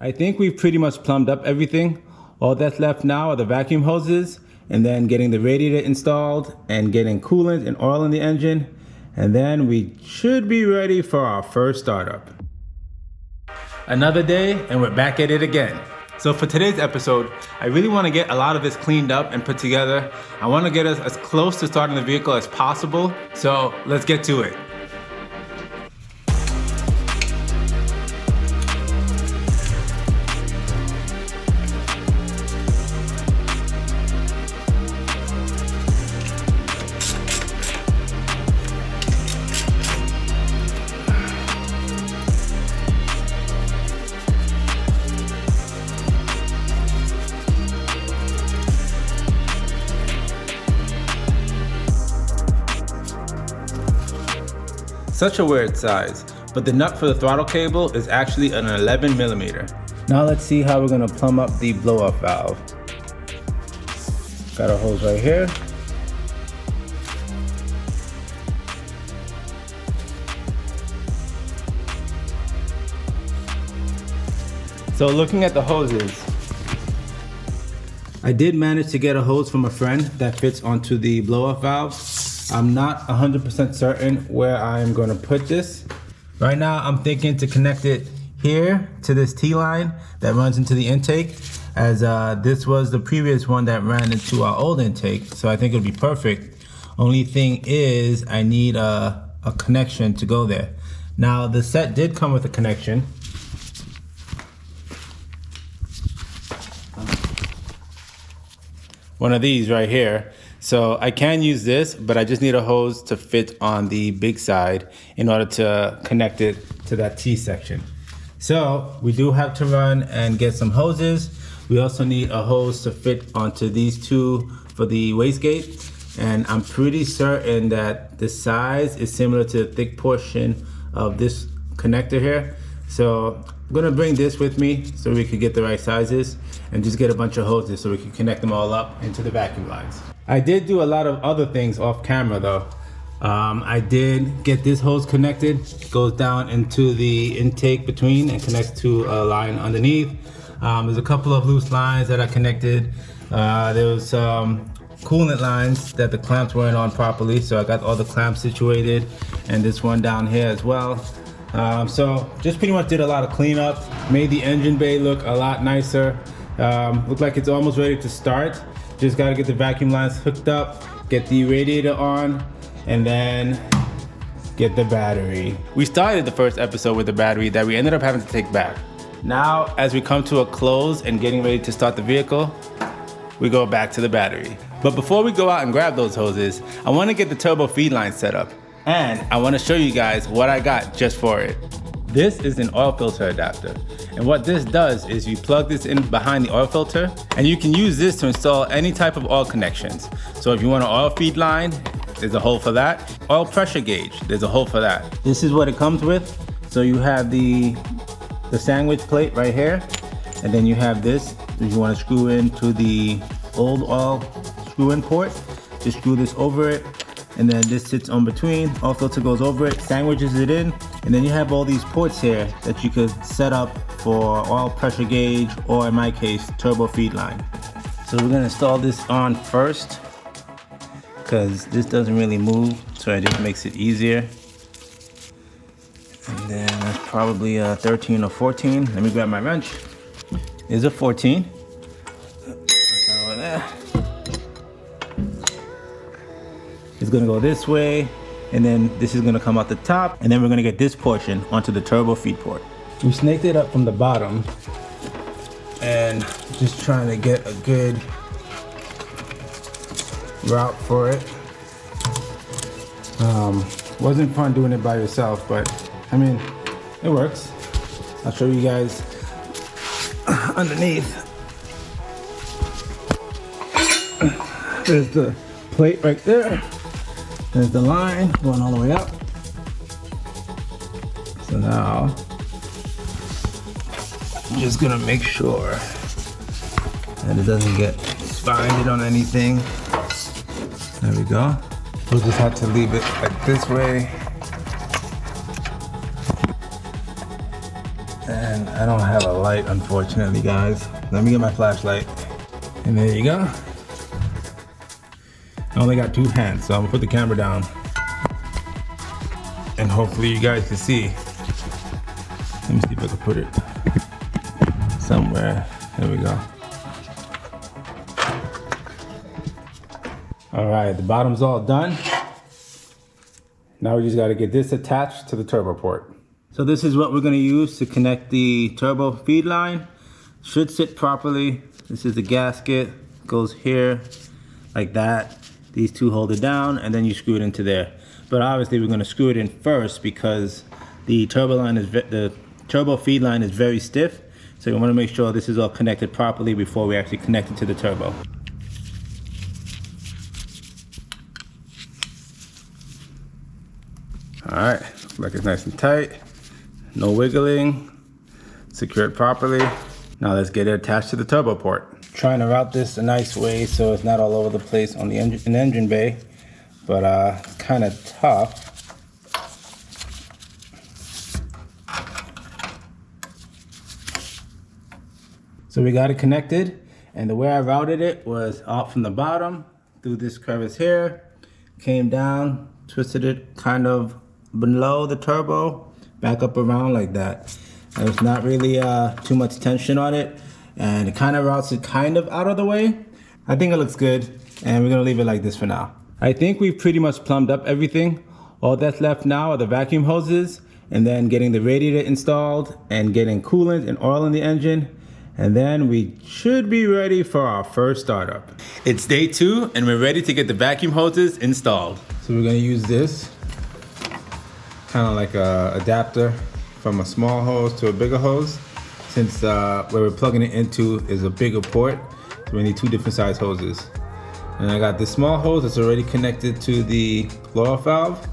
I think we've pretty much plumbed up everything. All that's left now are the vacuum hoses and then getting the radiator installed and getting coolant and oil in the engine. And then we should be ready for our first startup. Another day and we're back at it again. So for today's episode, I really want to get a lot of this cleaned up and put together. I want to get us as close to starting the vehicle as possible. So let's get to it. Such a weird size, but the nut for the throttle cable is actually an 11 millimeter. Now let's see how we're gonna plumb up the blow-off valve. Got our hose right here. So looking at the hoses, I did manage to get a hose from a friend that fits onto the blow-off valve. I'm not 100% certain where I'm going to put this. Right now, I'm thinking to connect it here to this T-line that runs into the intake, as this was the previous one that ran into our old intake, so I think it'll be perfect. Only thing is, I need a connection to go there. Now, the set did come with a connection. One of these right here. So I can use this, but I just need a hose to fit on the big side in order to connect it to that T section. So we do have to run and get some hoses. We also need a hose to fit onto these two for the wastegate. And I'm pretty certain that the size is similar to the thick portion of this connector here. So I'm gonna bring this with me so we could get the right sizes and just get a bunch of hoses so we can connect them all up into the vacuum lines. I did do a lot of other things off camera though. I did get this hose connected. It goes down into the intake between and connects to a line underneath. There's a couple of loose lines that I connected. There was some coolant lines that the clamps weren't on properly, so I got all the clamps situated, and this one down here as well. So just pretty much did a lot of cleanup, made the engine bay look a lot nicer. Looked like it's almost ready to start. Just gotta get the vacuum lines hooked up, get the radiator on, and then get the battery. We started the first episode with the battery that we ended up having to take back. Now, as we come to a close and getting ready to start the vehicle, we go back to the battery. But before we go out and grab those hoses, I wanna get the turbo feed line set up. And I wanna show you guys what I got just for it. This is an oil filter adapter. And what this does is you plug this in behind the oil filter, and you can use this to install any type of oil connections. So if you want an oil feed line, there's a hole for that. Oil pressure gauge, there's a hole for that. This is what it comes with. So you have the sandwich plate right here, and then you have this if you want to screw into the old oil screw-in port. Just screw this over it, and then this sits on between. Oil filter goes over it, sandwiches it in, and then you have all these ports here that you could set up for oil pressure gauge, or in my case, turbo feed line. So we're gonna install this on first, because this doesn't really move, so it just makes it easier. And then that's probably a 13 or 14. Let me grab my wrench. There's a 14. Over there. It's gonna go this way, and then this is gonna come out the top, and then we're gonna get this portion onto the turbo feed port. We snaked it up from the bottom, and just trying to get a good route for it. Wasn't fun doing it by yourself, but I mean, it works. I'll show you guys underneath. There's the plate right there. There's the line going all the way up. So now, I'm just gonna make sure that it doesn't get binded on anything. There we go. We'll just have to leave it like this way. And I don't have a light, unfortunately, guys. Let me get my flashlight. And there you go. I only got 2 hands, so I'm gonna put the camera down. And hopefully you guys can see. Let me see if I can put it somewhere. There we go. All right, the bottom's all done. Now we just gotta get this attached to the turbo port. So this is what we're gonna use to connect the turbo feed line. Should sit properly. This is the gasket, goes here, like that. These two hold it down, and then you screw it into there. But obviously we're gonna screw it in first because the turbo feed line is very stiff. So we wanna make sure this is all connected properly before we actually connect it to the turbo. All right, looks like it's nice and tight. No wiggling, secure it properly. Now let's get it attached to the turbo port. Trying to route this a nice way so it's not all over the place on the engine bay, but it's kind of tough. So we got it connected, and the way I routed it was off from the bottom through this crevice here, came down, twisted it kind of below the turbo, back up around like that. There's not really too much tension on it, and it kind of routes it kind of out of the way. I think it looks good, and we're gonna leave it like this for now. I think we've pretty much plumbed up everything. All that's left now are the vacuum hoses, and then getting the radiator installed, and getting coolant and oil in the engine, and then we should be ready for our first startup. It's day 2, and we're ready to get the vacuum hoses installed. So we're gonna use this, kind of like a adapter from a small hose to a bigger hose. Since where we're plugging it into is a bigger port, so we need 2 different size hoses. And I got this small hose that's already connected to the blow off valve.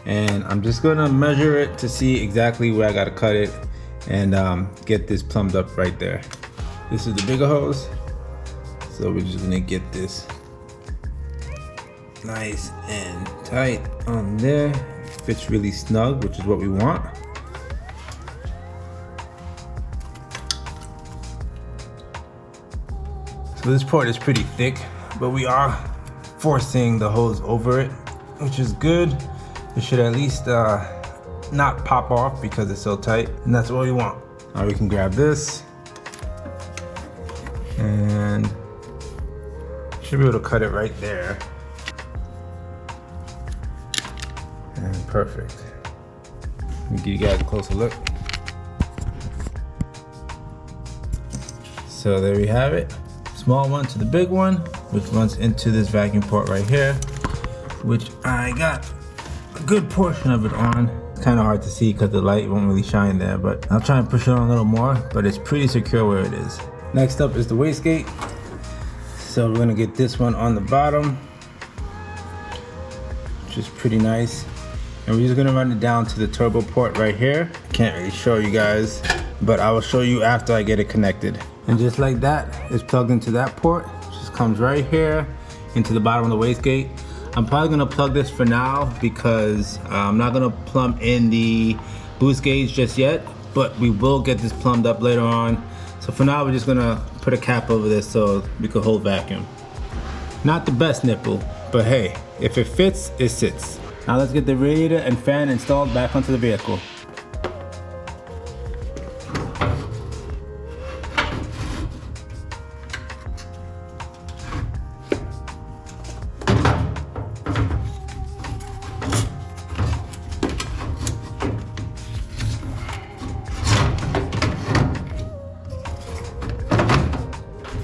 And I'm just gonna measure it to see exactly where I gotta cut it and get this plumbed up right there. This is the bigger hose. So we're just gonna get this nice and tight on there. Fits really snug, which is what we want. So this port is pretty thick, but we are forcing the hose over it, which is good. It should at least not pop off because it's so tight, and that's what we want. Now we can grab this and should be able to cut it right there. And perfect. Let me give you guys a closer look. So there we have it. Small one to the big one, which runs into this vacuum port right here, which I got a good portion of it on. It's kind of hard to see because the light won't really shine there, but I'll try and push it on a little more, but it's pretty secure where it is. Next up is the wastegate. So we're gonna get this one on the bottom, which is pretty nice. And we're just gonna run it down to the turbo port right here. Can't really show you guys, but I will show you after I get it connected. And just like that, it's plugged into that port. It just comes right here into the bottom of the wastegate. I'm probably gonna plug this for now because I'm not gonna plumb in the boost gauge just yet, but we will get this plumbed up later on. So for now, we're just gonna put a cap over this so we can hold vacuum. Not the best nipple, but hey, if it fits, it sits. Now let's get the radiator and fan installed back onto the vehicle.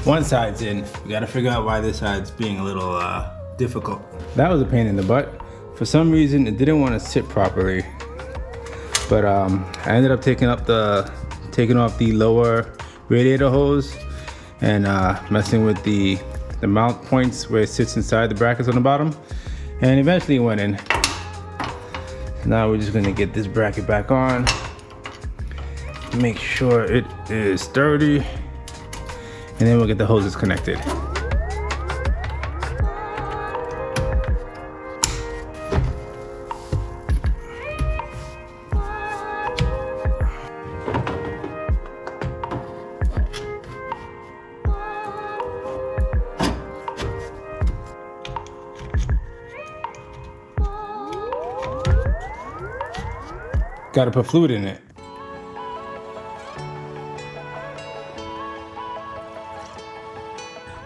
One side's in. We gotta figure out why this side's being a little difficult. That was a pain in the butt. For some reason, it didn't want to sit properly. But I ended up taking off the lower radiator hose and messing with the mount points where it sits inside the brackets on the bottom. And eventually it went in. Now we're just gonna get this bracket back on. Make sure it is sturdy. And then we'll get the hoses connected. Gotta put fluid in it.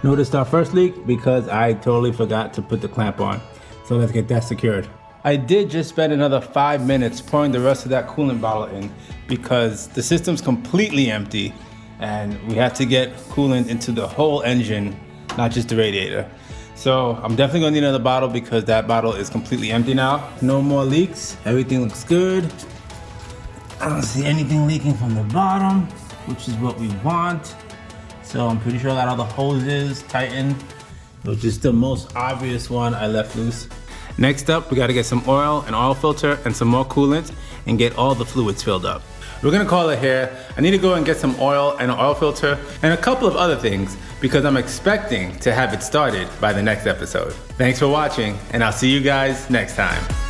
Noticed our first leak because I totally forgot to put the clamp on. So let's get that secured. I did just spend another 5 minutes pouring the rest of that coolant bottle in because the system's completely empty and we had to get coolant into the whole engine, not just the radiator. So I'm definitely gonna need another bottle because that bottle is completely empty now. No more leaks, everything looks good. I don't see anything leaking from the bottom, which is what we want. So I'm pretty sure I got all the hoses tightened, which is the most obvious one I left loose. Next up, we gotta get some oil, an oil filter, and some more coolant, and get all the fluids filled up. We're gonna call it here. I need to go and get some oil and an oil filter, and a couple of other things, because I'm expecting to have it started by the next episode. Thanks for watching, and I'll see you guys next time.